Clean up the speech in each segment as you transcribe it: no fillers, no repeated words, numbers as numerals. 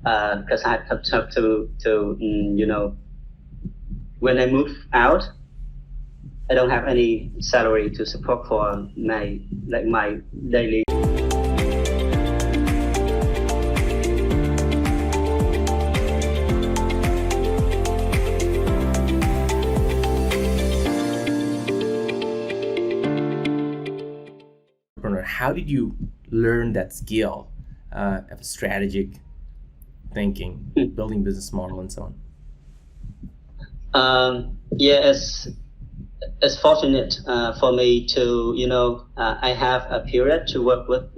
because I have to when I move out, I don't have any salary to support for my daily. How did you learn that skill of strategic thinking, building business model, and so on? It's fortunate for me to I have a period to work with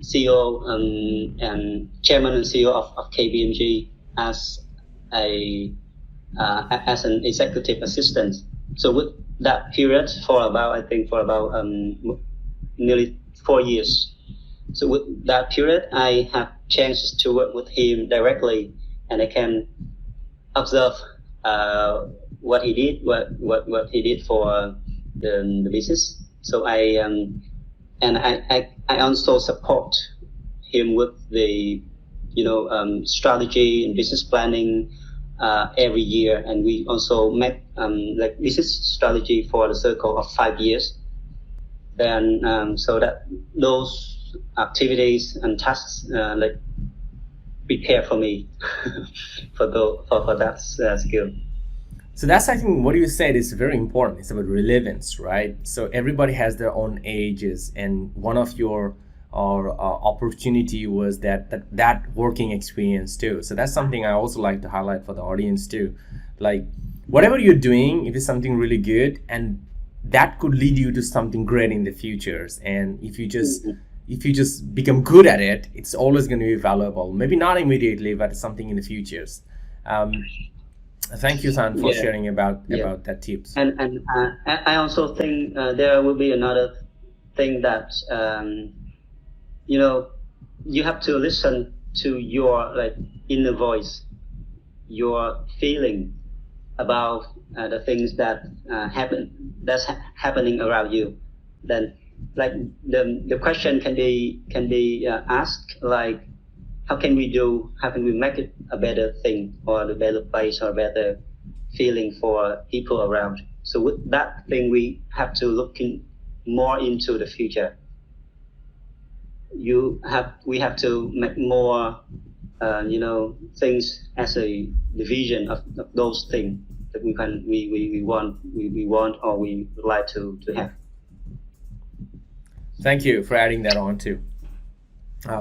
CEO and chairman and CEO of KPMG as as an executive assistant. So with that period for about nearly 4 years. So with that period, I have chances to work with him directly, and I can observe what he did, what he did for the business. So I also support him with the strategy and business planning every year, and we also make business strategy for the circle of 5 years. Then so that those activities and tasks prepare for me for that skill. So that's, I think, what you said is very important. It's about relevance, right? So everybody has their own ages, and one of your opportunity was that working experience too. So that's something I also like to highlight for the audience too. Like whatever you're doing, if it's something really good, and that could lead you to something great in the futures. And if you just become good at it, it's always going to be valuable. Maybe not immediately, but something in the futures. Thank you, San, for sharing about that tips. And I also think there will be another thing that you have to listen to your inner voice, your feeling about the things that's happening around you. Then the question can be asked like, how can we make it a better thing, or a better place, or a better feeling for people around? So with that thing, we have to look more into the future. We have to make more things as a division of those things that we want or we would like to have. Thank you for adding that on too.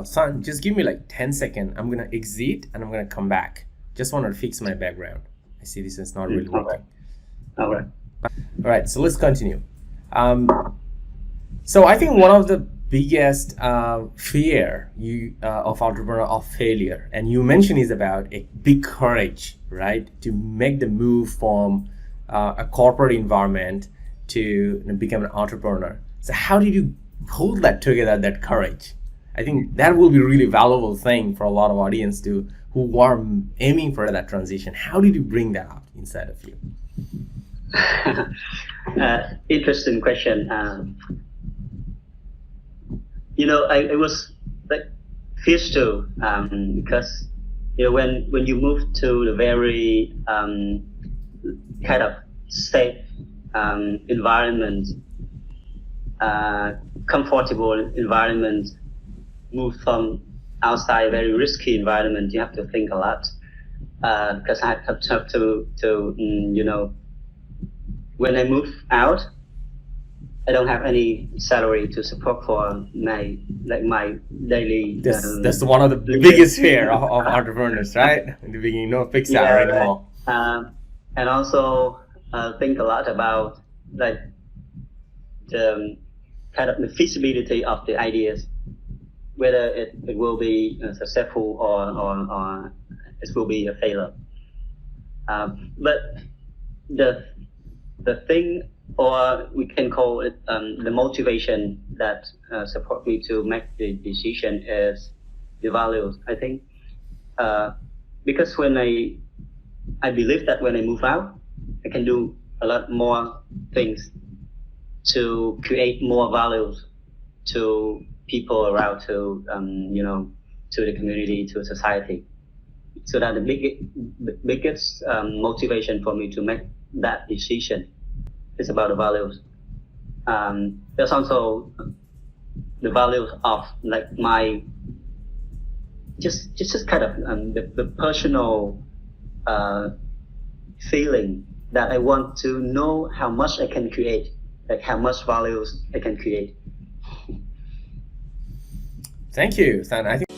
Son, just give me 10 seconds. I'm gonna exit and I'm gonna come back. Just want to fix my background. I see this is not really working. All right, so let's continue. So I think one of the biggest fear of entrepreneur of failure, and you mentioned, is about a big courage, right, to make the move from a corporate environment to become an entrepreneur. So how did you hold that together, that courage? I think that will be a really valuable thing for a lot of audience who are aiming for that transition. How did you bring that out inside of you? Interesting question. I was fierce too, because when you move to the very kind of safe environment, comfortable environment, move from outside very risky environment, you have to think a lot. Because I have to when I move out, I don't have any salary to support for my daily. That's one of the biggest fear of entrepreneurs, right? In the beginning, no fixed salary anymore. And also think a lot about the kind of the feasibility of the ideas, whether it will be successful or it will be a failure. But the thing, or we can call it the motivation that support me to make the decision, is the values, I think. Because when I believe that when I move out, I can do a lot more things to create more values to people around, to to the community, to society. So that the biggest motivation for me to make that decision is about the values. There's also the values of like my just kind of the personal feeling that I want to know how much I can create, like how much values I can create. Thank you, San. I think